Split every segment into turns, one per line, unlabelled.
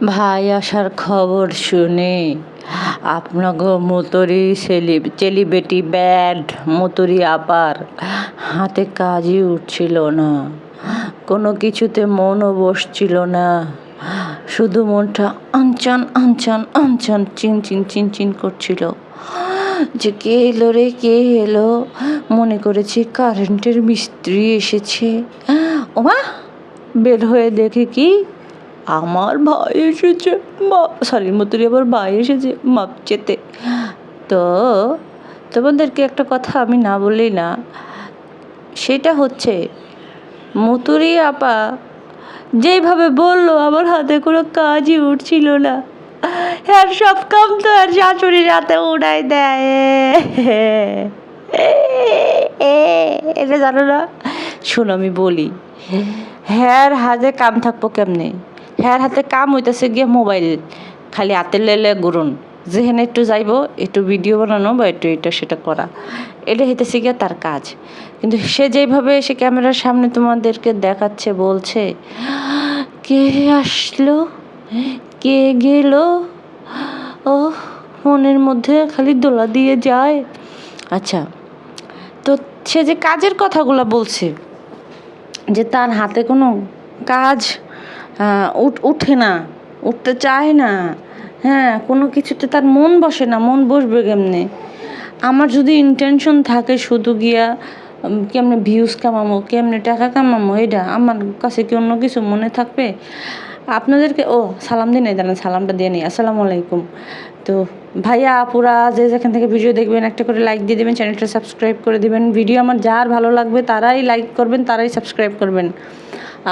ভাই আসার খবর শুনে আপনাগো মতুরি চেলিবেটি ব্যাড মতুরি আপার হাতে কাজই উঠছিল না, কোনো কিছুতে মনও বসছিল না। শুধু মনটা আনচান আনচান আনচান চিনচিন চিনচিন করছিল যে কে এলো রে, কে এলো। মনে করেছি কারেন্টের মিস্ত্রি এসেছে। ওমা, বের হয়ে দেখি কি আমার ভাই এসেছে। মতুরি আবার ভাই এসেছে মাপ চেতে। তো তোমাদেরকে একটা কথা আমি না বললেই না, সেটা হচ্ছে মতুরি আপা যেইভাবে বললো আমার হাতে কোনো কাজই উঠছিল না, আর সব কাম তো আর শাশুড়ির হাতে উড়াই দেয়। এটা জানো না? শোনো আমি বলি, হ্যার হাতে কাম থাকবো কেমনে? হ্যার হাতে কাম হইতেছে গিয়ে মোবাইল খালি হাতে লেলে ঘুরুন, যেখানে একটু যাইব একটু ভিডিও বানানো বা একটু এটা সেটা করা, এটা হইতেছে গিয়ে তার কাজ। কিন্তু সে যেভাবে সে ক্যামেরার সামনে তোমাদেরকে দেখাচ্ছে, বলছে কে আসলো কে গেল, ও মনের মধ্যে খালি দোলা দিয়ে যায়। আচ্ছা, তো সে যে কাজের কথাগুলো বলছে, যে তার হাতে কোনো কাজ উঠে না, উঠতে চায় না, হ্যাঁ, কোনো কিছুতে তার মন বসে না, মন বসবে কেমনে? আমার যদি ইন্টেনশন থাকে শুধু গিয়া কেমনে ভিউজ কামাবো, কেমনে টাকা কামাবো, এটা আমার কাছে কি অন্য কিছু মনে থাকবে? আপনাদেরকে সালাম দিন, জানেন সালামটা দিয়ে নিই। আসসালামু আলাইকুম। তো ভাইয়া আপুরা যে যেখান থেকে ভিডিও দেখবেন একটা করে লাইক দিয়ে দেবেন, চ্যানেলটা সাবস্ক্রাইব করে দেবেন। ভিডিও আমার যার ভালো লাগবে তারাই লাইক করবেন, তারাই সাবস্ক্রাইব করবেন।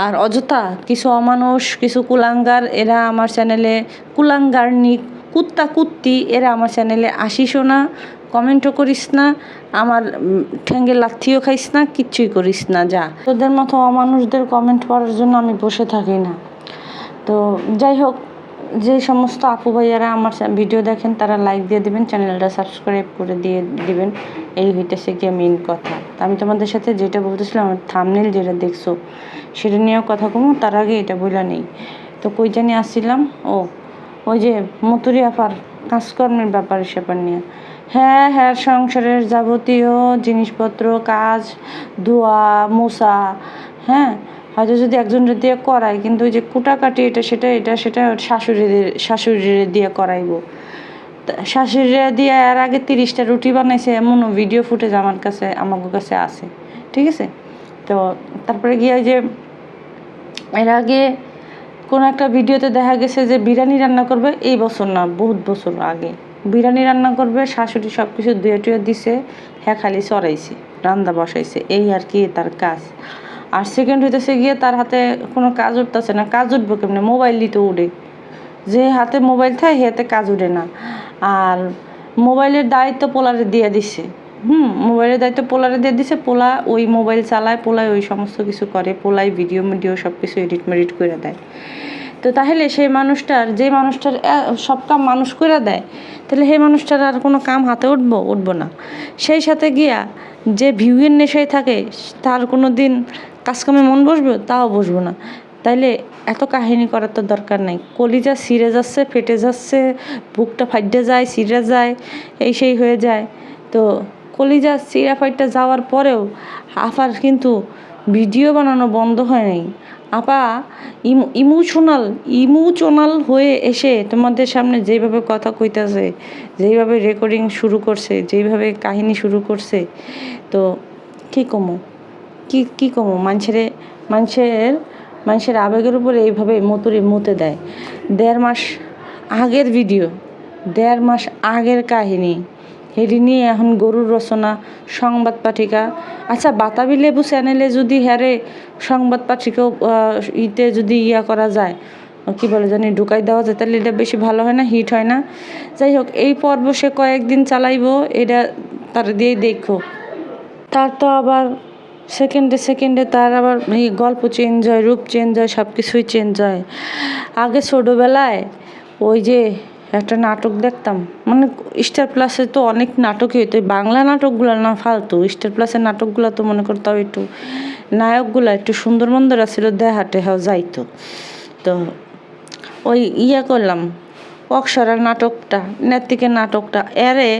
আর অযথা কিছু অমানুষ, কিছু কুলাঙ্গার, এরা আমার চ্যানেলে কুলাঙ্গারনি কুত্তা কুত্তি, এরা আমার চ্যানেলে আসিসও না, কমেন্টও করিস না, আমার ঠ্যাঙ্গে লাথিও খাইস না, কিচ্ছুই করিস না। যা, তোদের মতো অমানুষদের কমেন্ট পড়ার জন্য আমি বসে থাকি না। তো যাই হোক, যে সমস্ত আপু ভাইয়ারা আমার ভিডিও দেখেন তারা লাইক দিয়ে দেবেন, চ্যানেলটা সাবস্ক্রাইব করে দিয়ে দিবেন। এই হইতেছে গিয়ে মেন কথা। তা আমি তোমাদের সাথে যেটা বলতেছিলাম, আমার থাম্বনেল যেটা দেখছো সেটা নিয়েও কথা কমো, তার আগে এটা বইলা নেই। তো কই জানি আসছিলাম, ওই যে মতুরি আপার কাজকর্মের ব্যাপার স্যাপার নিয়ে। হ্যাঁ, সংসারের যাবতীয় জিনিসপত্র, কাজ, ধোয়া মোছা, হ্যাঁ, হয়তো যদি একজনের দিয়ে করায়, কিন্তু ওই যে কুটাকাটি এটা সেটা শাশুড়িরে দিয়ে করাইবো। শাশুড়িরা দিয়ে এর আগে 30টা রুটি বানাইছে, এমনও ভিডিও ফুটেজ আমার কাছে আছে, ঠিক আছে। তো তারপরে গিয়ে ওই যে এর আগে কোনো একটা ভিডিওতে দেখা গেছে যে বিরিয়ানি রান্না করবে, এই বছর না বহুত বছর আগে বিরিয়ানি রান্না করবে, শাশুড়ি সব কিছু ধুয়ে টুয়ে দিছে, হ্যাঁ খালি চড়াইছে, রান্না বসাইছে, এই আর কি তার কাজ। আর সেকেন্ড হইতেছে গিয়ে তার হাতে কোনো কাজ উঠতেছে না। কাজ উঠবো কেমনে? মোবাইল দিতে উঠে, যে হাতে মোবাইল থাকে হাতে কাজ উঠে না। আর মোবাইলের দায়িত্ব পোলারে দিয়ে দিছে, মোবাইলের দায়িত্ব পোলারে দিয়ে দিছে। পোলা ওই মোবাইল চালায়, পোলাই ওই সমস্ত কিছু করে, পোলাই ভিডিও সব কিছু এডিট করে দেয়। তো তাহলে সেই মানুষটার, যে মানুষটার সব কাম মানুষ করে দেয়, তাহলে সেই মানুষটার আর কোনো কাম হাতে উঠবো না। সেই সাথে গিয়া যে ভিউয়ের নেশায় থাকে, তার কোনো দিন কাজকামে মন বসবে? তাও বসবো না। তাইলে এত কাহিনী করার তো দরকার নাই। কলিজা ছিঁড়ে যাচ্ছে, ফেটে যাচ্ছে, বুকটা ফাইটে যায়, ছিঁড়ে যায়, এই সেই হয়ে যায়। তো কলিজা চিরা ফাইটটা যাওয়ার পরেও আপার কিন্তু ভিডিও বানানো বন্ধ হয় নাই। আপা ইমোশনাল হয়ে এসে তোমাদের সামনে যেইভাবে কথা কইতাছে, যেইভাবে রেকর্ডিং শুরু করছে, যেইভাবে কাহিনী শুরু করছে, তো কী কমো মানুষের আবেগের উপরে এইভাবে মতে দেয়। 1.5 মাস আগের ভিডিও, 1.5 মাস আগের কাহিনী, হেডি নিয়ে এখন গরুর রচনা, সংবাদ পাঠিকা। আচ্ছা, বাতাবি লেবু চ্যানেলে যদি সংবাদ পাঠিকাও যদি করা যায়, কী বলে জানি, ঢুকাই দেওয়া যায়, তাহলে এটা বেশি ভালো হয় না, হিট হয় না? যাই হোক, এই পর্ব সে কয়েকদিন চালাইবো, এটা তার দিয়েই দেখো। তার তো আবার সেকেন্ডে তার আবার গল্প চেঞ্জ হয়, রূপ চেঞ্জ হয়, সব কিছুই চেঞ্জ হয়। আগে ছোটোবেলায় ওই যে একটা নাটক দেখতাম, মানে স্টার প্লাসে তো অনেক নাটকই হইতো, বাংলা নাটকগুলো না ফালতু, স্টার প্লাসের নাটকগুলো তো মনে করতাম একটু নায়কগুলো একটু সুন্দর মন্দর ছিল, দেহাটে যাইতো। তো ওই ইয়ে করলাম অক্ষরের নাটকটা, নেত্রিকের নাটকটা, এরে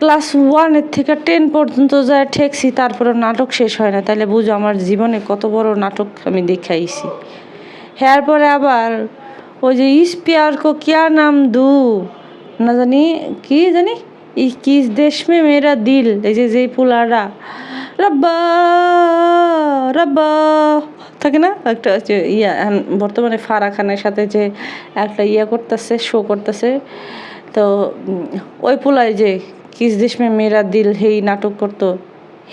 ক্লাস 1 থেকে 10 পর্যন্ত যায় ঠেকছি, তারপরে নাটক শেষ হয় না। তাহলে বুঝো আমার জীবনে কত বড় নাটক আমি দেখাইছি। এরপরে আবার ওই যে ইস্পিয়ার কো কিয়া নাম দু না জানি কি জানি কিস দেশ মে মেরা দিল, এই যে যেই পুলারা রাব্বা রাব্বা থাকে না একটা ইয়া, বর্তমানে ফারাহ খানের সাথে যে একটা ইয়া করতেছে, শো করতেছে, তো ওই পোলায় যে কিস দেশ মে মেরা দিল হেই নাটক করতো,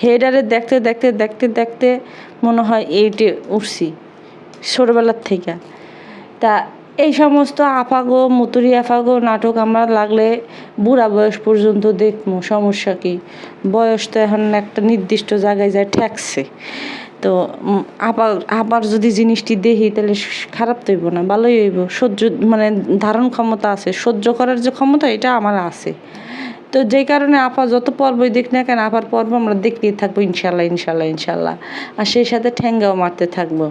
হেডারে দেখতে দেখতে দেখতে দেখতে মনে হয় এইটে উঠছি ছোটোবেলার থেকে। তা এই সমস্ত আফাগো মুতুরি আফাগো নাটক আমরা লাগলে বুড়া বয়স পর্যন্ত দেখবো, সমস্যা কি? বয়স তো এখন একটা নির্দিষ্ট জায়গায় যায় ঠেকছে। তো আবার যদি জিনিসটি দেখি তাহলে খারাপ তো হইব না, ভালোই হইব। সহ্য মানে ধারণ ক্ষমতা আছে, সহ্য করার যে ক্ষমতা এটা আমার আছে। তো যেই কারণে আপা যত পর্বই দেখ না কেন, আপার পর্ব আমরা দেখতেই থাকবো ইনশাল্লাহ ইনশাল্লাহ ইনশাল্লাহ। আর সেই সাথে ঠ্যাঙ্গাও মারতে থাকবো,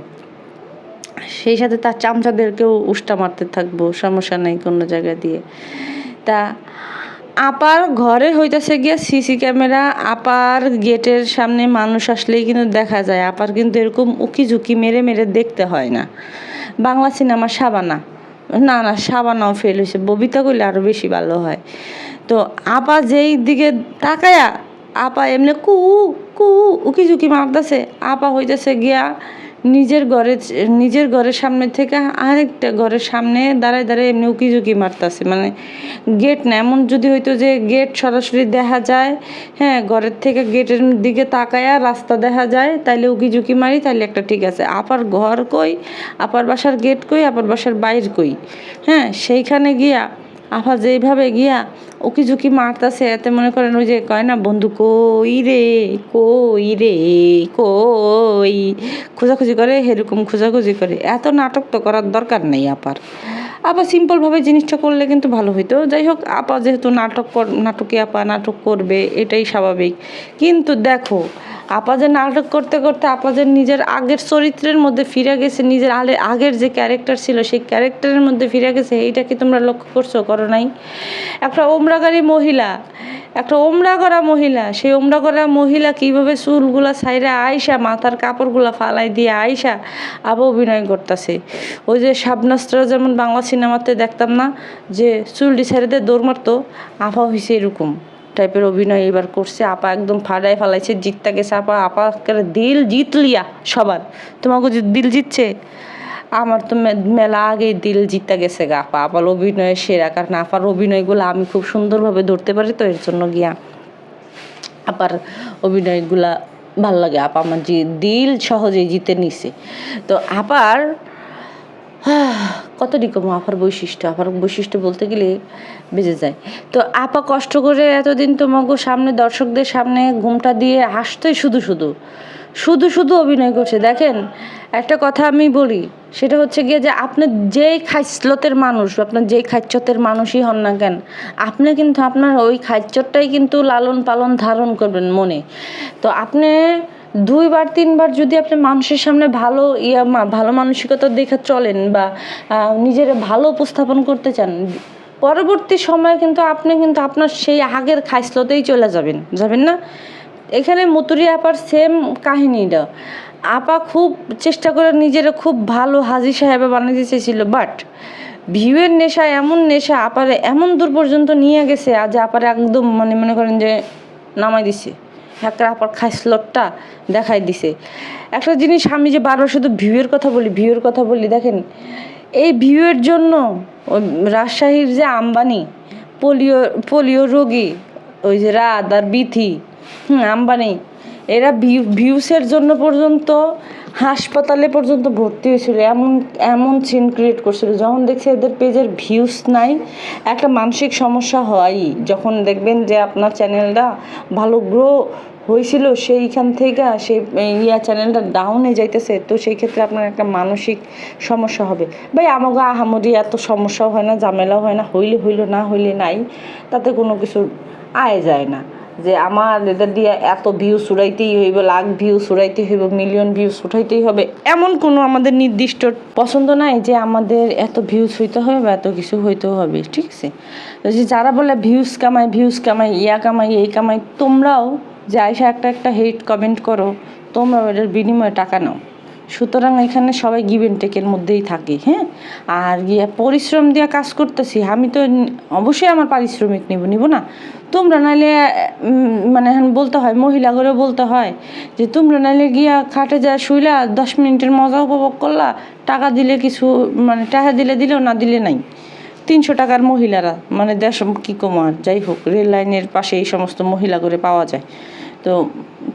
সেই সাথে তার চামচাদেরকেও উষ্টা মারতে থাকবো, সমস্যা নেই কোনো জায়গা দিয়ে। তা আপার ঘরে হইতেছে গিয়ে সিসি ক্যামেরা, আপার গেটের সামনে মানুষ আসলেই কিন্তু দেখা যায়। আপার কিন্তু এরকম উকি ঝুঁকি মেরে মেরে দেখতে হয় না। বাংলা সিনেমা সাবানা, না না সাবানাও ফেল হয়েছে, ববিতা করলে আরও বেশি ভালো হয়। তো আপা যেই দিকে তাকায়া আপা এমনি কু কু উকি ঝুঁকি মারতেছে, আপা হইতেছে গিয়া নিজের ঘরের সামনে থেকে আরেকটা ঘরের সামনে দাঁড়ায় দাঁড়ায় এমনি উকি ঝুঁকি মারতেছে। মানে গেট না, এমন যদি হইতো যে গেট সরাসরি দেখা যায়, হ্যাঁ, ঘরের থেকে গেটের দিকে তাকায়া রাস্তা দেখা যায়, তাইলে উকি ঝুঁকি মারি, তাইলে একটা ঠিক আছে। আপার ঘর কই, আপার বাসার গেট কই, আপার বাসার বাইর কই, হ্যাঁ, সেইখানে গিয়া আপা যেইভাবে গিয়া উকি ঝুঁকি মারতেছে, এতে মনে করেন ওই যে কয় না বন্ধু কই রে কই রে কই, খোঁজাখুঁজি করে, সেরকম খোঁজাখুঁজি করে। এত নাটক তো করার দরকার নেই আপার। আপা সিম্পলভাবে জিনিসটা করলে কিন্তু ভালো হইতো। যাই হোক, আপা যেহেতু নাটকে আপা নাটক করবে, এটাই স্বাভাবিক। কিন্তু দেখো, আপা যে নাটক করতে করতে আপা যে নিজের আগের চরিত্রের মধ্যে ফিরে গেছে, নিজের আগের যে ক্যারেক্টার ছিল সেই ক্যারেক্টারের মধ্যে ফিরে গেছে, এইটা কি তোমরা লক্ষ্য করছো? করো নাই? একটা ওমরাগারী মহিলা, একটা ওমরা করা মহিলা, সেই ওমরা করা মহিলা কীভাবে চুলগুলা ছাইরা আইসা মাথার কাপড়গুলা ফালাই দিয়ে আইসা আবার অভিনয় করতেছে। ওই যে শাবনাজরা যেমন বাংলা সিনেমাতে দেখতাম না যে চুলটি ছেড়ে দিয়ে দৌড় মারতো, আপা হয়েছে এরকম টাইপের অভিনয় এবার করছে। আপা একদম ফাড়ায় ফালাইছে, জিততে গেছে আপা। আপা দিল জিতলিয়া সবার। তোমাকে দিল জিতছে? আমার তো মেলা আগেই দিল জিতে গেছে গা আপা। আপার অভিনয় সেরা, কারণ আপার অভিনয়গুলো আমি খুব সুন্দরভাবে ধরতে পারি, তো এর জন্য গিয়া আপার অভিনয়গুলা ভাল লাগে। আপা আমার দিল সহজেই জিতে নিছে। তো আপার কতটি কম আপার বৈশিষ্ট্য বলতে গেলে বেজে যায়। তো আপা কষ্ট করে এতদিন তোমাকে সামনে দর্শকদের সামনে ঘুমটা দিয়ে হাসতেই শুধু অভিনয় করছে। দেখেন, একটা কথা আমি বলি, সেটা হচ্ছে গিয়ে যে আপনি যেই খাইছলতের মানুষ, আপনার যেই খাইচ্ছতের মানুষই হন না কেন, আপনি কিন্তু আপনার ওই খাইচ্ছরটাই কিন্তু লালন পালন ধারণ করবেন মনে। তো আপনি 2-3 বার যদি আপনি মানুষের সামনে ভালো মানসিকতা দেখে চলেন বা নিজের ভালো উপস্থাপন করতে চান, পরবর্তী সময়ে কিন্তু আপনি কিন্তু আপনার সেই আগের খাইছলতেই চলে যাবেন না? এখানে মতুরি আপার সেম কাহিনীটা। আপা খুব চেষ্টা করে নিজেরা খুব ভালো হাজি সাহেবা বানাতে চেয়েছিল, বাট ভিউয়ের নেশা, এমন নেশা আপারে এমন দূর পর্যন্ত নিয়ে গেছে, আজ আপারে একদম মনে করেন যে নামাই দিছে, একটা আপার খাইসলটটা দেখাই দিছে। একটা জিনিস আমি যে বারবার শুধু ভিউয়ের কথা বলি, দেখেন এই ভিউয়ের জন্য রাজশাহীর যে আম্বানি, পোলিও রোগী, ওই যে রাত আর বিথি, আম্বানি, এরা ভিউসের জন্য পর্যন্ত হাসপাতালে পর্যন্ত ভর্তি হয়েছিল। এমন সিন ক্রিয়েট করছিল, যখন দেখছে এদের পেজের ভিউস নাই, একটা মানসিক সমস্যা হয়ই। যখন দেখবেন যে আপনার চ্যানেলটা ভালো গ্রো হয়েছিল, সেইখান থেকে সেই চ্যানেলটা ডাউনে যাইতেছে, তো সেই ক্ষেত্রে আপনার একটা মানসিক সমস্যা হবে। ভাই আমাকে আহামরি এত সমস্যাও হয় না, ঝামেলাও হয় না, হইলে হইল, না হইলে নাই, তাতে কোনো কিছু আয় যায় না। যে আমার এদের দিয়ে এত ভিউজ উড়াইতেই হইব, লাখ ভিউজ উড়াইতে হইব, মিলিয়ন ভিউজ উঠাইতেই হবে, এমন কোনো আমাদের নির্দিষ্ট পছন্দ নাই যে আমাদের এত ভিউজ হইতে হবে বা এত কিছু হইতেও হবে, ঠিক আছে? যে যারা বলে ভিউজ কামাই ইয়া কামাই এই কামাই, তোমরাও যে আইসা একটা হেট কমেন্ট করো, তোমরাও এটার বিনিময়ে টাকা নাও। সুতরাং এখানে সবাই গিভ অ্যান্ড টেকের মধ্যেই থাকে। হ্যাঁ, আর গিয়ে পরিশ্রম দিয়ে কাজ করতেছি, আমি তো অবশ্যই আমার পারিশ্রমিক নিব না। তোমরা নাইলে মানে বলতে হয়, মহিলা করে বলতে হয় যে তোমরা নাইলে গিয়া খাটে যা শুইলা 10 মিনিটের মজা উপভোগ করলা, টাকা দিলে কিছু মানে টাকা দিলেও না দিলে নাই। 300 টাকার মহিলারা মানে দেশ কী কমার, যাই হোক রেল লাইনের পাশে এই সমস্ত মহিলা করে পাওয়া যায়। তো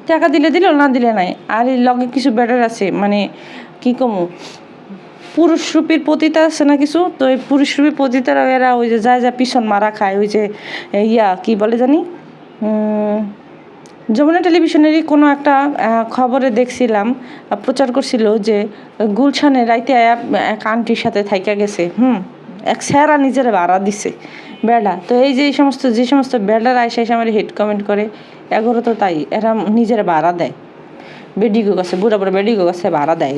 টাকা দিলে না দিলে নাই। আর এই লগে কিছু ব্যাটার আছে, মানে কী কমু, পুরুষরূপীর পতিতা আছে না কিছু, তো এই পুরুষরূপী পতিতারা এরা ওই যে যা পিছন মারা খায়, ওই যে ইয়া কি বলে জানি, যমুনা টেলিভিশনেরই কোনো একটা খবরে দেখছিলাম, প্রচার করছিল যে গুলশানে রাইতে এক আন্টির সাথে থাইকা গেছে, এক স্যারা নিজের ভাড়া দিছে বেড়া। তো এই যে সমস্ত বেড়ার আইসা আমার হেড কমেন্ট করে, এগারো তো তাই এরা নিজের ভাড়া দেয়, বেডিগো কাছে বুড়া বেডিগো কাছে ভাড়া দেয়,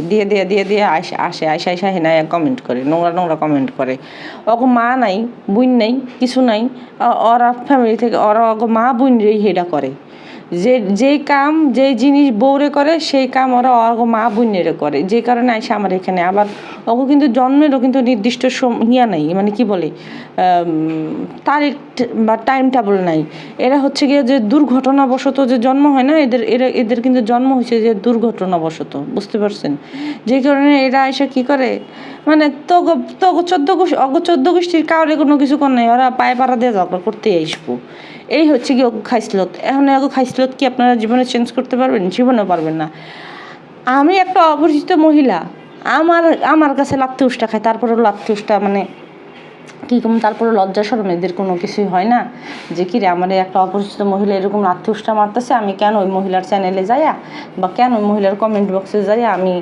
দিয়ে আইসা হেনা কমেন্ট করে, নোংরা কমেন্ট করে। অগো মা নাই, বুন নাই, কিছু নাই, ওরা ফ্যামিলি থেকে ওরা অগো মা বুন রেই হেডা করে, যেই কাম যেই জিনিস বউরে করে সেই কাম ওরা অগো মা বুনেরে করে, যে কারণে আইসা আমার এখানে। আবার অগো কিন্তু জন্মেরও কিন্তু নির্দিষ্ট ইয়া নাই, মানে কি বলে তারিখ বা টাইম টেবল নাই। এরা হচ্ছে গিয়ে যে দুর্ঘটনাবশত যে জন্ম হয় না, এদের কিন্তু জন্ম হয়েছে যে দুর্ঘটনাবশত, বুঝতে পারছেন? যে কারণে এরা এসে কি করে, মানে তগো 14 গোষ্ঠীর কাউরে কোনো কিছু কর নাই, ওরা পায়ে পাড়া দিয়ে ঝগড়া করতেই আসবো। এই হচ্ছে কি খাইসলত। এখন খাইসলত কি আপনারা জীবনে চেঞ্জ করতে পারবেন? জীবনেও পারবেন না। আমি একটা অপরিচিত মহিলা, আমার কাছে লাত্তি উষ্টা খায়, তারপরে লাত্তি উষ্টা মানে কী কম, তারপরে লজ্জা শরম এদের কোনো কিছুই হয় না যে কি রে আমার একটা অপরিচিত মহিলা এরকম লাত্তি উষ্টা মারতেছে, আমি কেন ওই মহিলার চ্যানেলে যাইয়া বা কেন ওই মহিলার কমেন্ট বক্সে যাইয়া আমি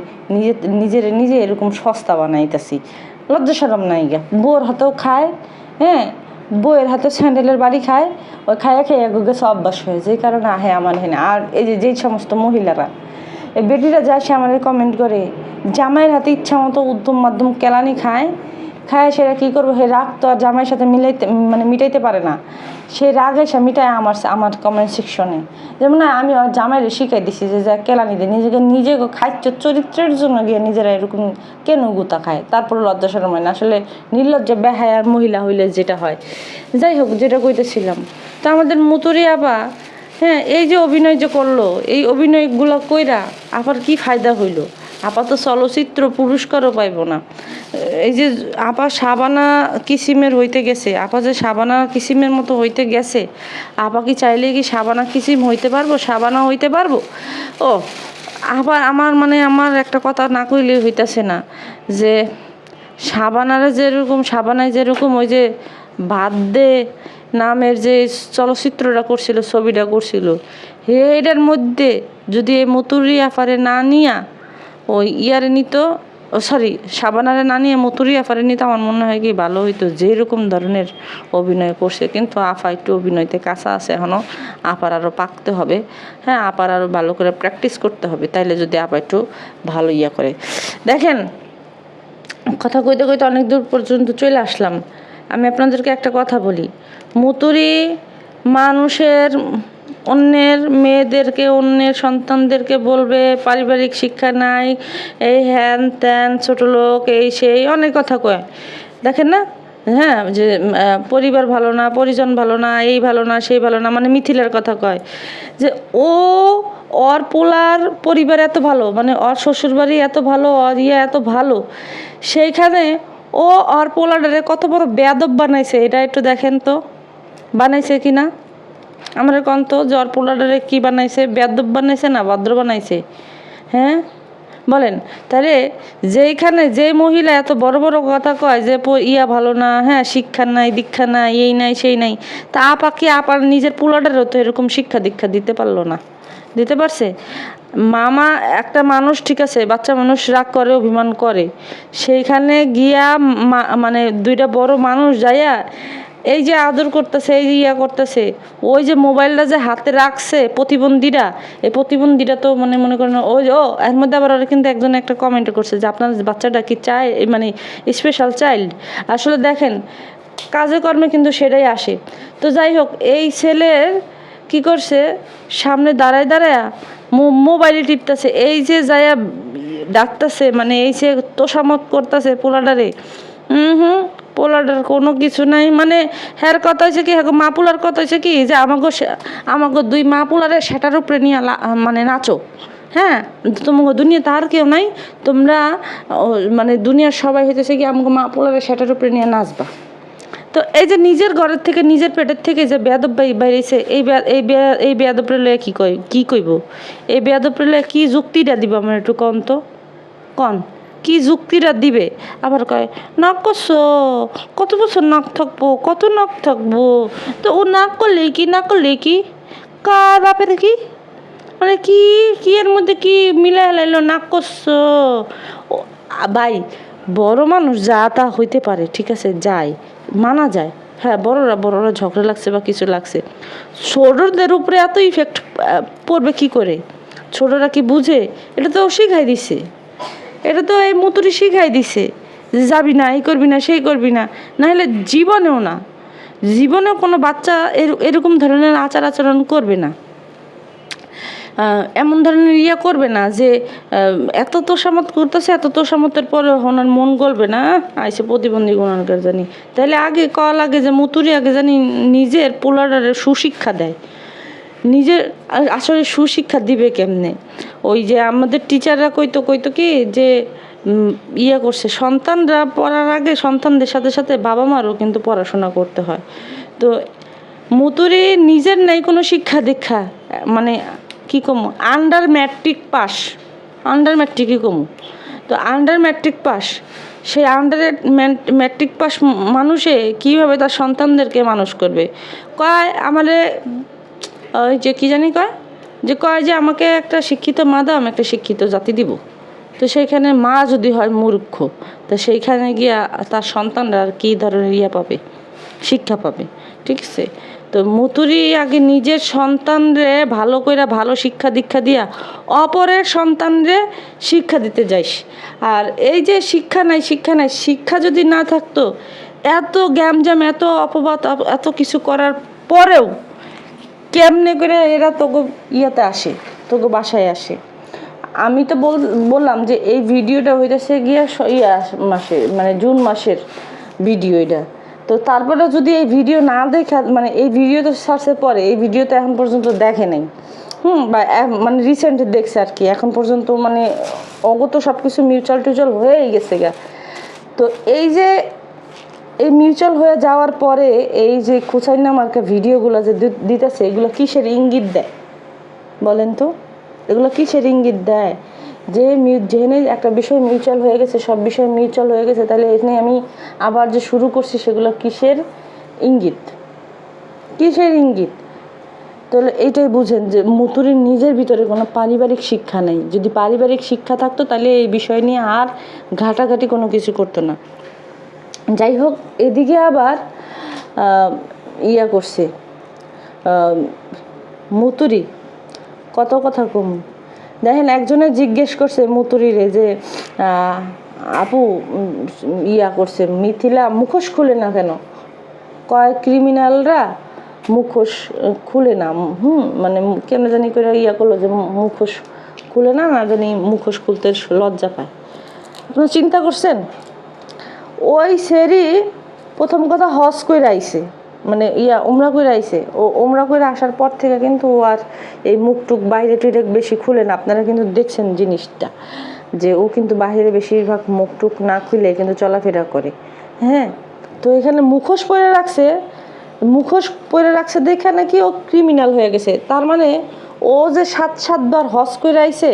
নিজে এরকম সস্তা বানাইতেছি? লজ্জা শরম নাই গা। বউর হাতেও খায়, হ্যাঁ, বউয়ের হাতে স্যান্ডেলের বাড়ি খায়, ওই খেয়ে গেছে অভ্যাস হয়ে, যে কারণে আহে আমার হেনে। আর এই যেই সমস্ত মহিলারা এই বেটিরা যায় সে আমাদের কমেন্ট করে, জামাইয়ের হাতে ইচ্ছা মতো উদ্যম মাধ্যম কেলানি খায়, সেটা কী করবো, সেই রাগ তো আর জামাইয়ের সাথে মিটাইতে পারে না, সেই রাগ এসে মিটায় আমার কমেন্ট সেকশনে। যেমন আমি জামাইরে শিখাই দিছি যে যা কেলানি দেয়, নিজে খাইচ্ছ চরিত্রের জন্য গিয়ে নিজেরা এরকম কেন গুতা খায়, তারপরে লজ্জা শরম হয় না। আসলে নির্লজ্জা বেহায়ার মহিলা হইলে যেটা হয়। যাই হোক, যেটা কইতেছিলাম, তো আমাদের মুতুরি আপা, হ্যাঁ, এই যে অভিনয় যে করলো, এই অভিনয়গুলো কইরা আবার কি ফায়দা হইল? আপা তো চলচ্চিত্র পুরস্কারও পাইব না। এই যে আপা শাবানা কিসিমের হইতে গেছে, আপা যে শাবানা কিসিমের মতো হইতে গেছে, আপা কি চাইলে কি শাবানা কিসিম হইতে পারবো, শাবানা হইতে পারবো? ও আবার আমার একটা কথা না কইলেই হইতাছে না, যে শাবানায় যেরকম ওই যে বাদ দে নামের যে চলচ্চিত্রটা করছিল, ছবিটা করছিল, এটার মধ্যে যদি এই মতুরি আফারে না নিয়া ওই ইয়ারে নিত, শাবানারে না নিয়ে মতুরি আফারে নিতে, আমার মনে হয় কি ভালো হইতো, যেরকম ধরনের অভিনয় করছে। কিন্তু আফা একটু অভিনয়তে কাঁচা আছে এখনও, আপার আরও পাকতে হবে। হ্যাঁ, আপার আরও ভালো করে প্র্যাকটিস করতে হবে, তাইলে যদি আপা একটু ভালো ইয়া করে। দেখেন, কথা কইতে অনেক দূর পর্যন্ত চলে আসলাম। আমি আপনাদেরকে একটা কথা বলি, মতুরি মানুষের অন্যের মেয়েদেরকে, অন্যের সন্তানদেরকে বলবে পারিবারিক শিক্ষা নাই, এই হ্যান ত্যান, ছোটো লোক, এই সেই অনেক কথা কয়, দেখেন না? হ্যাঁ, যে পরিবার ভালো না, পরিজন ভালো না, এই ভালো না, সেই ভালো না, মানে মিথিলার কথা কয় যে ওর পোলার পরিবার এত ভালো, মানে ওর শ্বশুরবাড়ি এত ভালো, ওর এত ভালো, সেইখানে ওর পোলাডারে কত বড় বেয়াদব বানাইছে, এটা একটু দেখেন তো, বানাইছে কি না? আমরা কন্ত জ্বর পোলাডারে কি বানাইছে, বেয়াদব বানাইছে না ভদ্র বানাইছে? হ্যাঁ বলেন। তাহলে যেইখানে যে মহিলা এত বড় বড় কথা কয় যে ইয়া ভালো না, হ্যাঁ, শিক্ষা নাই, দীক্ষা নাই, এই নাই সেই নাই, তা আপা কি আপার নিজের পোলাডারও তো এরকম শিক্ষা দীক্ষা দিতে পারলো না? দিতে পারছে? মামা একটা মানুষ, ঠিক আছে, বাচ্চা মানুষ রাগ করে, অভিমান করে, সেইখানে গিয়া মানে দুইটা বড় মানুষ যাইয়া এই যে আদর করতেছে, এই যে ইয়া করতেছে, ওই যে মোবাইলটা যে হাতে রাখছে প্রতিবন্ধীরা, এই প্রতিবন্ধীরা তো মানে মনে করেন ওই এর মধ্যে আবার ওরা কিন্তু একজন একটা কমেন্ট করছে যে আপনার বাচ্চাটা কি মানে স্পেশাল চাইল্ড। আসলে দেখেন কাজে কর্মে কিন্তু সেটাই আসে। তো যাই হোক, এই ছেলের কি করছে, সামনে দাঁড়ায় দাঁড়ায় মোবাইলে টিপতেছে, এই যে যাইয়া ডাকতেছে, মানে এই যে তোষামত করতেছে পোলাডারে। পোলাডার কোনো কিছু নাই, মানে হ্যার কথা হয়েছে কি, হ্যাঁ মা পোলার কথা হয়েছে কি যে আমাকে দুই মা পোলারে সেটার উপরে নিয়ে মানে নাচো। হ্যাঁ, তোমাকে দুনিয়া তার কেউ নাই, তোমরা মানে দুনিয়ার সবাই হইতেছে কি আমাকে মা পোলারে সেটার উপরে নিয়ে নাচবা। তো এই যে নিজের ঘরের থেকে নিজের পেটের থেকে যে বেয়াদব বাইরেছে, এই বেয়াদবরে লয়ে কি কইব, এই বেয়াদবরে লয়ে কি যুক্তিটা দিব আমার একটু কন তো, কন কি যুক্তিটা দিবে। আবার কয় নখ করছো, কত বছর নখ থাকবো, কত নখ থাকবো, তো ও নাক করলে কি, না করলে কি, কার বাপের কি, মানে কি কি এর মধ্যে কি মিলে হেলাইলো নাক করছো। ভাই বড় মানুষ যা তা হইতে পারে, ঠিক আছে, যায়, মানা যায়। হ্যাঁ, বড়রা ঝগড়া লাগছে বা কিছু লাগছে, ছোটদের উপরে এত ইফেক্ট পড়বে কি করে? ছোটরা কি বুঝে? এটা তো শিখাই দিছে, এটা তো এই মুতুরি শিখাই দিছে যে যাবি না, এই করবি না, সেই করবি না, নাহলে জীবনেও না, জীবনেও কোনো বাচ্চা এরকম ধরনের আচরণ করবে না, এমন ধরনের ইয়া করবে না যে এত তোষামত করতেছে, এত তোষামতের পরে ওনার মন গলবে না আইসে প্রতিবন্ধী গুণানকার জানি। তাহলে আগে লাগে যে মুতুরি আগে জানি নিজের পোলারের সুশিক্ষা দেয়, নিজের আসলে সুশিক্ষা দিবে কেমনে। ওই যে আমাদের টিচাররা কইতো কি যে ইয়া করছে, সন্তানরা পড়ার আগে সন্তানদের সাথে সাথে বাবা মারও কিন্তু পড়াশোনা করতে হয়। তো মুতুরি নিজের নাই কোনো শিক্ষা দীক্ষা, মানে কী কমু, আন্ডার ম্যাট্রিকই কমু। তো আন্ডার ম্যাট্রিক পাস, সেই ম্যাট্রিক পাস মানুষে কীভাবে তার সন্তানদেরকে মানুষ করবে? কয় আমাদের ওই যে কী জানি কয় যে আমাকে একটা শিক্ষিত মা দাও, আমি একটা শিক্ষিত জাতি দিব। তো সেইখানে মা যদি হয় মূর্খ, তো সেইখানে গিয়া তার সন্তানরা আর কী ধরনের ইয়া পাবে, শিক্ষা পাবে, ঠিক আছে? তো মুতুরি আগে নিজের সন্তানরে ভালো করে ভালো শিক্ষা দীক্ষা দিয়া অপরের সন্তানরে শিক্ষা দিতে যাইস। আর এই যে শিক্ষা নাই, শিক্ষা যদি না থাকতো, এত গ্যামজাম, এত অপবাদ, এত কিছু করার পরেও কেমনে করে এরা তোকে ইয়েতে আসে, তোকে বাসায় আসে। আমি তো বললাম যে এই ভিডিওটা হইতেছে গিয়া মাসে, মানে জুন মাসের ভিডিও এটা। তো তারপরে যদি এই ভিডিও না দেখা, মানে এই ভিডিও তো সার্চের পরে, এই ভিডিও তো এখন পর্যন্ত দেখে নেই, বা মানে রিসেন্ট দেখছে আর কি, এখন পর্যন্ত মানে অগত সব কিছু মিউচুয়াল হয়েই গেছে গা। তো এই যে এই মিউচুয়াল হয়ে যাওয়ার পরে এই যে খুচাইনা মার্কা ভিডিওগুলো যে দিতেছে, এগুলো কিসের ইঙ্গিত দেয় বলেন তো? এগুলো কিসের ইঙ্গিত দেয়? যে যেখানে একটা বিষয় মিউচুয়াল হয়ে গেছে, সব বিষয় মিউচুয়াল হয়ে গেছে, তাহলে এখানে আমি আবার যে শুরু করছি, সেগুলো কিসের ইঙ্গিত? তাহলে এইটাই বুঝেন যে মুতুরির নিজের ভিতরে কোনো পারিবারিক শিক্ষা নেই। যদি পারিবারিক শিক্ষা থাকতো তাহলে এই বিষয় নিয়ে আর ঘাটাঘাটি কোনো কিছু করতো না। যাই হোক, এদিকে আবার ইয়া করছে মুতুরি, কত কথা কম। দেখেন, একজনে জিজ্ঞেস করছে মুতুরিরে যে আপু ইয়া করছে মিথিলা মুখোশ খুলে না কেন? কয় ক্রিমিনালরা মুখোশ খুলে না, মানে কেন জানি করে ইয়া করলো যে মুখোশ খুলে না, না জানি মুখোশ খুলতে লজ্জা পায়। আপনারা চিন্তা করছেন? ওই সেরি প্রথম কথা হজ কইরা আইছে, মানে উমরা কইরা আইছে। ও উমরা কইরা আসার পর থেকে কিন্তু ও আর এই মুখটুক বাইরে টিরে বেশি খুলে না। আপনারা কিন্তু দেখছেন জিনিসটা, যে ও কিন্তু বাইরে বেশিরভাগ মুখটুক না খুলে কিন্তু চলাফেরা করে। হ্যাঁ, তো এখানে মুখোশ পরে রাখছে দেখে নাকি ও ক্রিমিনাল হয়ে গেছে। তার মানে ও যে সাতবার হজ কইরা আইছে,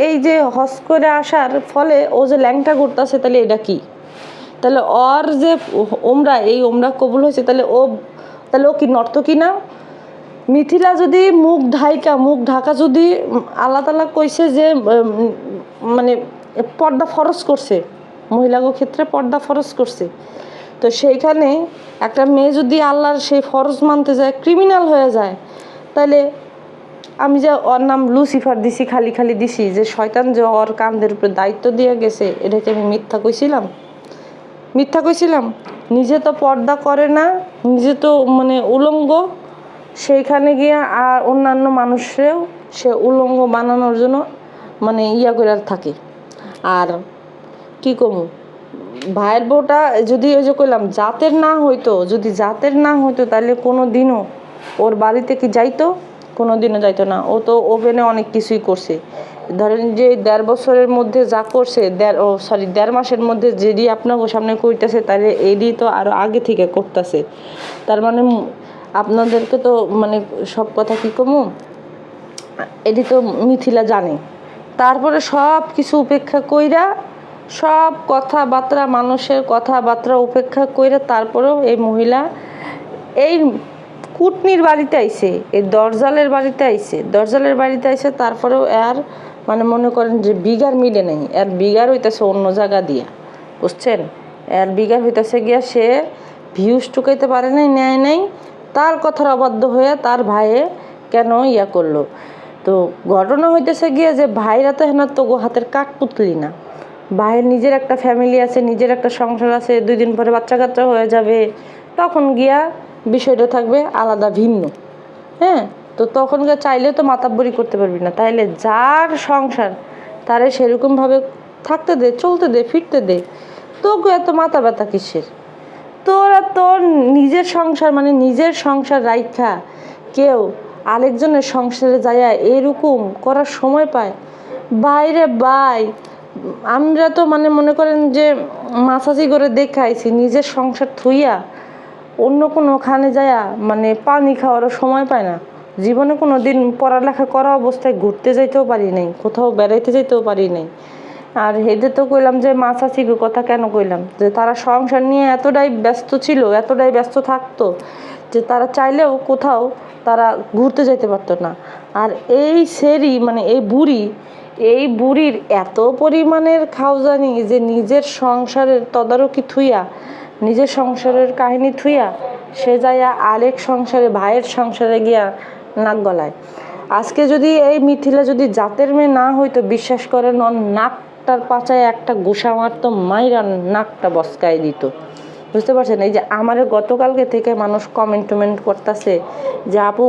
এই যে হজ করে আসার ফলে ও যে ল্যাংটা করতেছে, তাহলে এটা কি? তাহলে ওর যে ওমরা কবুল হয়েছে, তাহলে ও কি নর্তকী না? মিথিলা যদি মুখ ঢাকা যদি আল্লাহ তাআলা কইছে যে মানে পর্দা ফরজ করছে, মহিলাগো ক্ষেত্রে পর্দা ফরজ করছে, তো সেইখানে একটা মেয়ে যদি আল্লাহর সেই ফরজ মানতে যায়, ক্রিমিনাল হয়ে যায়, তাহলে আমি যে ওর নাম লুসিফার দিছি, খালি খালি দিছি, যে শয়তান যে ওর কান্দের উপরে দায়িত্ব দিয়ে গেছে, এটাকে আমি মিথ্যা কইছিলাম? নিজে তো পর্দা করে না, নিজে তো মানে উলঙ্গ, সেইখানে গিয়ে আর অন্যান্য মানুষেও সে উলঙ্গ বানানোর জন্য মানে করে থাকে। আর কি কমু, ভাইয়ের বউটা যদি ওই যে কইলাম জাতের না হইতো, যদি জাতের না হইতো, তাহলে কোনো দিনও ওর বাড়িতে কি যাইতো? কোনো দিনও যাইতো না। ও তো ওভেনে অনেক কিছুই করছে। ধরেন যে 1.5 বছরের মধ্যে যা করছে, 1.5 মাসের মধ্যে যেদি আপনাকে সামনে কইতেছে, তাহলে এডি তো আরও আগে থেকে করতেছে। তার মানে আপনাদেরকে তো মানে সব কথা কি কমু, এটি তো মিথিলা জানে। তারপরে সব কিছু উপেক্ষা কইরা, সব কথাবার্তা, মানুষের কথাবার্তা উপেক্ষা কইরা, তারপরেও এই মহিলা এই কুটনির বাড়িতে আইছে, এই দরজালের বাড়িতে আইছে। তারপরেও এর মানে মনে করেন যে বিঘার মিলে নেই, এর বিঘার হইতেছে অন্য জায়গা দিয়া, বুঝছেন? এর বিঘার হইতেছে গিয়া সে ভিউজ টুকাইতে পারে নাই, নেয় নাই, তার কথার অবাধ্য হয়ে তার ভাইয়ে কেন করলো। তো ঘটনা হইতেছে গিয়ে যে ভাইরা তো হেনার তো হাতের কাঠপুতলি না, ভাইয়ের নিজের একটা ফ্যামিলি আছে, নিজের একটা সংসার আছে, 2 দিন পরে বাচ্চা কাচ্চা হয়ে যাবে, তখন গিয়া বিষয়টা থাকবে আলাদা, ভিন্ন। হ্যাঁ, তো তখন গিয়ে চাইলেও তো মাতাব্বরি করতে পারবি না। তাইলে যার সংসার তারে সেরকমভাবে থাকতে দে, চলতে দে, ফিরতে দে, তোকে এত মাথা ব্যথা কিসের? তোরা তোর নিজের সংসার মানে নিজের সংসার রাইখা কেউ আরেকজনের সংসারে যাইয়া এরকম করার সময় পায়? বাইরে বাই, আমরা তো মানে মনে করেন যে মাসাজি করে দেখাইছি, নিজের সংসার থুইয়া অন্য কোনোখানে যায়া মানে পানি খাওয়ারও সময় পায় না। জীবনে কোনো দিন পড়ালেখা করা অবস্থায় ঘুরতে যাইতেও পারি নাই, কোথাও বেড়াইতে যাইতেও পারি নাই। আর হেদে তো কইলাম যে মাসাচিগুর কথা কেন কইলাম, যে তারা সংসার নিয়ে এতটাই ব্যস্ত ছিল, এতটাই ব্যস্ত থাকতো যে তারা চাইলেও কোথাও তারা ঘুরতে যেতে পারতো না। আর এই সেরি মানে এই বুড়ির এত পরিমাণের খাওজানি যে নিজের সংসারের তদারকি থুইয়া, নিজের সংসারের কাহিনী থুইয়া সে যাইয়া আরেক সংসারে, ভাইয়ের সংসারে গিয়া নাক গলায়। আজকে যদি এই মিথিলা যদি জাতের মেয়ে না হইতো, বিশ্বাস করেন ওর নাকটার পাচায় একটা গোসা মারতো, মাইরা নাকটা বসকায় দিত। বুঝতে পারছেন? এই যে আমারে গতকালকে থেকে মানুষ কমেন্ট করতেছে যে আপু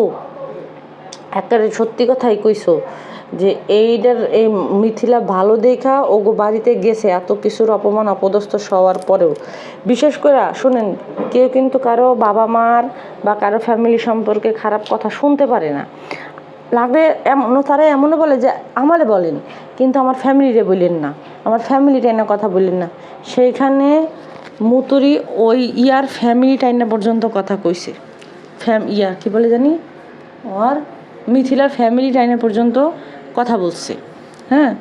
একটা সত্যি কথাই কইছো, যে এই মিথিলা ভালো দেখা ওগো বাড়িতে গেছে এত কিছুর অপমান অপদস্থ হওয়ার পরেও। বিশেষ করে শোনেন, কেউ কিন্তু কারো বাবা মার বা কারো ফ্যামিলি সম্পর্কে খারাপ কথা শুনতে পারে না। লাগলে তারা এমনও বলে যে আমারে বলেন, কিন্তু আমার ফ্যামিলিরে বললেন না, আমার ফ্যামিলিটা এনে কথা বললেন না। সেইখানে মুতুরি ওই ফ্যামিলি টাইনা পর্যন্ত কথা কইছে, কি বলে জানি, আর মিথিলার ফ্যামিলি টাইনা পর্যন্ত কথা বলছে। হ্যাঁ,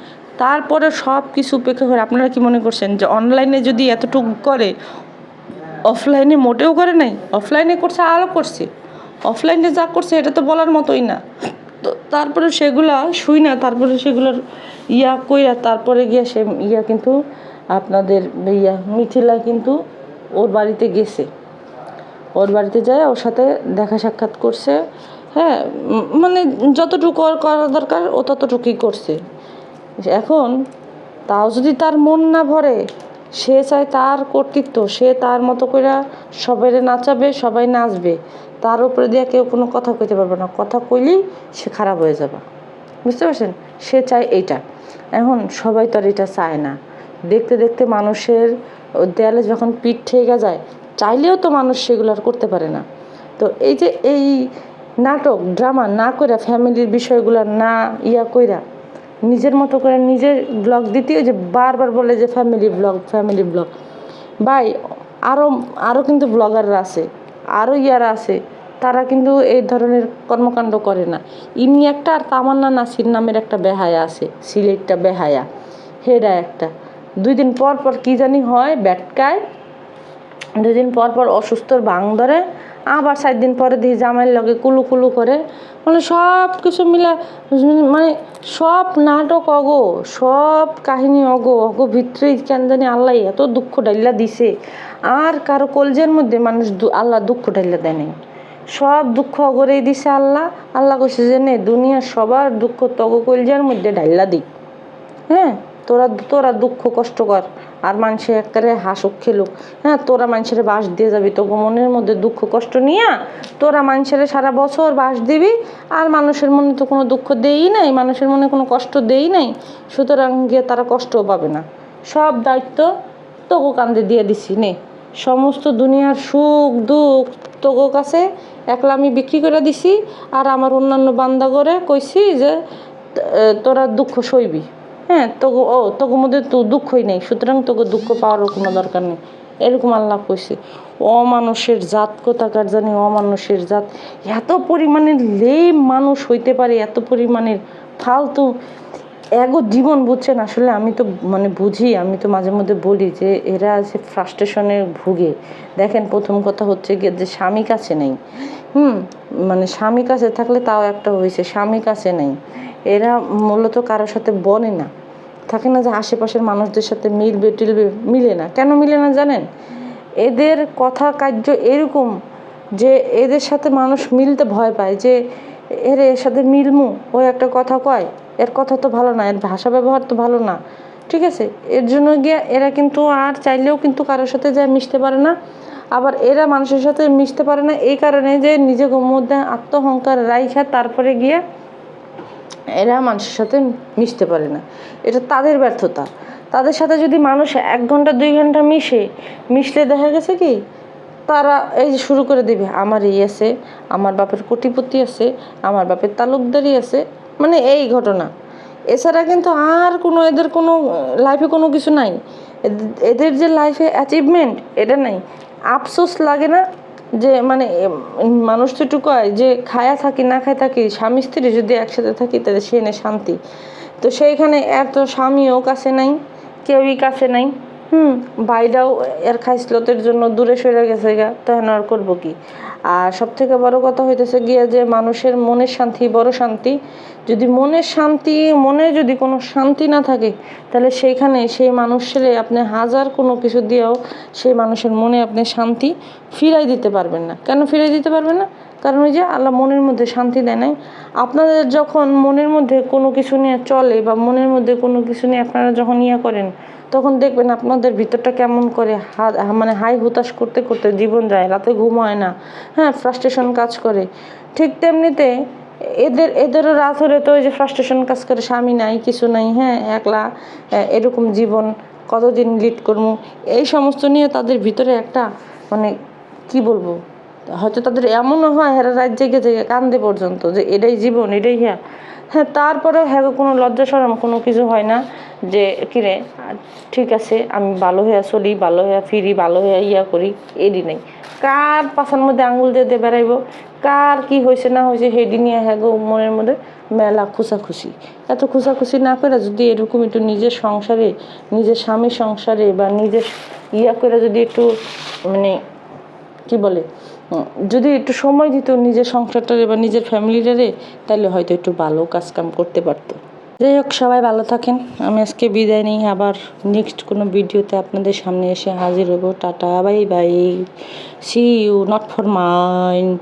তারপরে সব কিছু উপেক্ষা করে আপনারা কি মনে করছেন যে অনলাইনে যদি এতটুকু করে, অফলাইনে মোটেও করে নাই? অফলাইনে করছে, আরও করছে। অফলাইনে যা করছে এটা তো বলার মতোই না। তো তারপরে সেগুলা শুই না, তারপরে সেগুলোর কইরা তারপরে গিয়ে সে কিন্তু আপনাদের মিথিলা কিন্তু ওর বাড়িতে গেছে, ওর বাড়িতে যায় ওর সাথে দেখা সাক্ষাৎ করছে। হ্যাঁ, মানে যতটুকু ওর করা দরকার ও ততটুকুই করছে। এখন তাও যদি তার মন না ভরে, সে চায় তার কর্তৃত্ব, সে তার মতো করে সবাই নাচাবে, সবাই নাচবে, তার উপরে দিয়ে কেউ কোনো কথা কইতে পারবে না। কথা কইলেই সে খারাপ হয়ে যাবে, বুঝতে পারছেন? সে চায় এইটা। এখন সবাই তো আর এটা চায় না। দেখতে দেখতে মানুষের দেয়ালে যখন পিঠ ঠেকে যায়, চাইলেও তো মানুষ সেগুলো আর করতে পারে না। তো এই যে এই নাটক ড্রামা না কইরা, ফ্যামিলির বিষয়গুলো না কইরা, নিজের মতো করে নিজের ব্লগ দিতে, যে বারবার বলে যে ফ্যামিলি ব্লগ। ভাই আরও কিন্তু ব্লগাররা আছে, আরও আছে, তারা কিন্তু এই ধরনের কর্মকাণ্ড করে না। ইনি একটা, আর তামান্না নাসির নামের একটা বেহায়া আছে, সিলেটটা বেহায়া, হেডা একটা। 2 দিন পর পর কি জানি হয় ব্যাটকায়, 2 দিন পর পর অসুস্থর ভাঙ ধরে, আবার 4 দিন পরে দেখি জামাইয়ের লগে কুলু কুলু করে, মানে সব কিছু মিলা, মানে সব নাটক অগো, সব কাহিনী অগো ভিতরেই কেন জানি আল্লাহ এত দুঃখ ডাইলা দিছে। আর কারো কলজের মধ্যে মানুষ আল্লাহ দুঃখ ডাইলা দেয় নাই, সব দুঃখ অগরেই দিছে আল্লাহ। আল্লাহ কইছে যে নে দুনিয়ার সবার দুঃখ তগো কলজের মধ্যে ডাইলা দিই। হ্যাঁ, তোরা দুঃখ কষ্ট কর, আর মানুষের একেবারে হাসুক খেলুক। হ্যাঁ, তোরা মানুষের বাস দিয়ে যাবি, তোকে মনের মধ্যে দুঃখ কষ্ট নিয়ে তোরা মানুষের সারা বছর বাস দিবি, আর মানুষের মনে তো কোনো দুঃখ দেই নাই, মানুষের মনে কোনো কষ্ট দেই নাই, সুতরাং গিয়ে তারা কষ্টও পাবে না। সব দায়িত্ব তোকে কান্দে দিয়ে দিছি, নে সমস্ত দুনিয়ার সুখ দুঃখ তোকে কাছে একলা আমি বিক্রি করে দিছি, আর আমার অন্যান্য বান্দা করে কইছি যে তোরা দুঃখ সইবি। হ্যাঁ, তোকে মধ্যে তো দুঃখই নেই, সুতরাং তোকে দুঃখ পাওয়ারও কোনো দরকার নেই, এরকম আল্লাহ কইছে। অমানুষের জাত কোথাকার জানি, অমানুষের জাত, এত পরিমাণের লেম মানুষ হইতে পারে, এত পরিমাণের ফালতু এগো জীবন বুঝছেন। আসলে আমি তো মানে বুঝি, আমি তো মাঝে মধ্যে বলি যে এরা যে ফ্রাস্ট্রেশনে ভুগে। দেখেন, প্রথম কথা হচ্ছে গিয়ে যে স্বামী কাছে নেই, মানে স্বামী কাছে থাকলে তাও একটা হয়েছে, স্বামী কাছে নেই, এরা মূলত কারোর সাথে বনে না, থাকে না যে আশেপাশের মানুষদের সাথে মিলবে টিলবে, মিলে না। কেন মিলে না জানেন? এদের কথা কার্য এরকম যে এদের সাথে মানুষ মিলতে ভয় পায়, যে এর সাথে মিলমু, ওই একটা কথা কয়, এর কথা তো ভালো না, এর ভাষা ব্যবহার তো ভালো না, ঠিক আছে, এর জন্য গিয়ে এরা কিন্তু আর চাইলেও কিন্তু কারোর সাথে যায় মিশতে পারে না। আবার এরা মানুষের সাথে মিশতে পারে না এই কারণে যে নিজের মধ্যে আত্মহংকার রাইখা তারপরে গিয়ে এরা মানুষের সাথে মিশতে পারে না, এটা তাদের ব্যর্থতা। তাদের সাথে যদি মানুষ 1 ঘন্টা 2 ঘন্টা মিশলে দেখা গেছে কি তারা এই যে শুরু করে দেবে, আমার এই আছে, আমার বাপের কোটিপতি আছে, আমার বাপের তালুকদারি আছে, মানে এই ঘটনা। এছাড়া কিন্তু আর কোনো এদের কোনো লাইফে কোনো কিছু নাই, এদের যে লাইফে অ্যাচিভমেন্ট এটা নাই। আফসোস লাগে না যে মানে মানুষ তো একটু কয় যে খায়া থাকি না খায় থাকি, স্বামী স্ত্রী যদি একসাথে থাকি তাহলে সে নে শান্তি। তো সেইখানে এত স্বামীও কাছে নাই, কেউই কাছে নাই, ভাইরাও এর খাইসলতের জন্য দূরে সরে গেছে গা, তখন আর করবো কি। আর সব থেকে বড় কথা হইতেছে গিয়ে যে মানুষের মনের শান্তি বড় শান্তি। যদি মনে যদি কোনো শান্তি না থাকে, তাহলে সেইখানে সেই মানুষের আপনি হাজার কোনো কিছু দিয়েও সেই মানুষের মনে আপনি শান্তি ফিরাই দিতে পারবেন না। কেন ফিরাই দিতে পারবেন না? কারণ ওই যে আল্লাহ মনের মধ্যে শান্তি দেয় নাই। আপনাদের যখন মনের মধ্যে কোনো কিছু নিয়ে চলে, বা মনের মধ্যে কোনো কিছু নিয়ে আপনারা যখন করেন, তখন দেখবেন আপনাদের ভিতরটা কেমন করে মানে হাই হুতাশ করতে করতে জীবন যায়, রাতে ঘুম হয় না, হ্যাঁ, ফ্রাস্ট্রেশন কাজ করে। ঠিক তেমনিতে এদেরও রাত হলে তো ওই যে ফ্রাস্ট্রেশন কাজ করে, স্বামী নাই, কিছু নাই, হ্যাঁ, একলা, এরকম জীবন কতদিন লিড করবো, এই সমস্ত নিয়ে তাদের ভিতরে একটা মানে কি বলবো, হয়তো তাদের এমনও হয় হ্যাঁ রাত জেগে জেগে কান্দে পর্যন্ত যে এটাই জীবন, এটাই হ্যাঁ, তারপরেও হ্যাঁ কোনো লজ্জা শরম কোনো কিছু হয় না যে কিরে ঠিক আছে আমি ভালো হইয়া চলি, ভালো হইয়া ফিরি, ভালো হইয়া করি, এডি নেই। কার পাছার মধ্যে আঙুল দিয়ে বেড়াইব, কার কি হয়েছে না হয়েছে হেডি নিয়ে হ্যাঁ মনের মধ্যে মেলা খুশি। এত খুশি না করে যদি এরকম একটু নিজের সংসারে, নিজের স্বামীর সংসারে বা নিজের করে যদি একটু মানে কি বলে, যদি একটু সময় দিত নিজের সংসারটারে বা নিজের ফ্যামিলিটারে, তাহলে হয়তো একটু ভালো কাজকাম করতে পারতো। যাই হোক, সবাই ভালো থাকেন। আমি আজকে বিদায় নিই, আবার নেক্সট কোনো ভিডিওতে আপনাদের সামনে এসে হাজির হব। Tata, bye bye, see you, not for mind.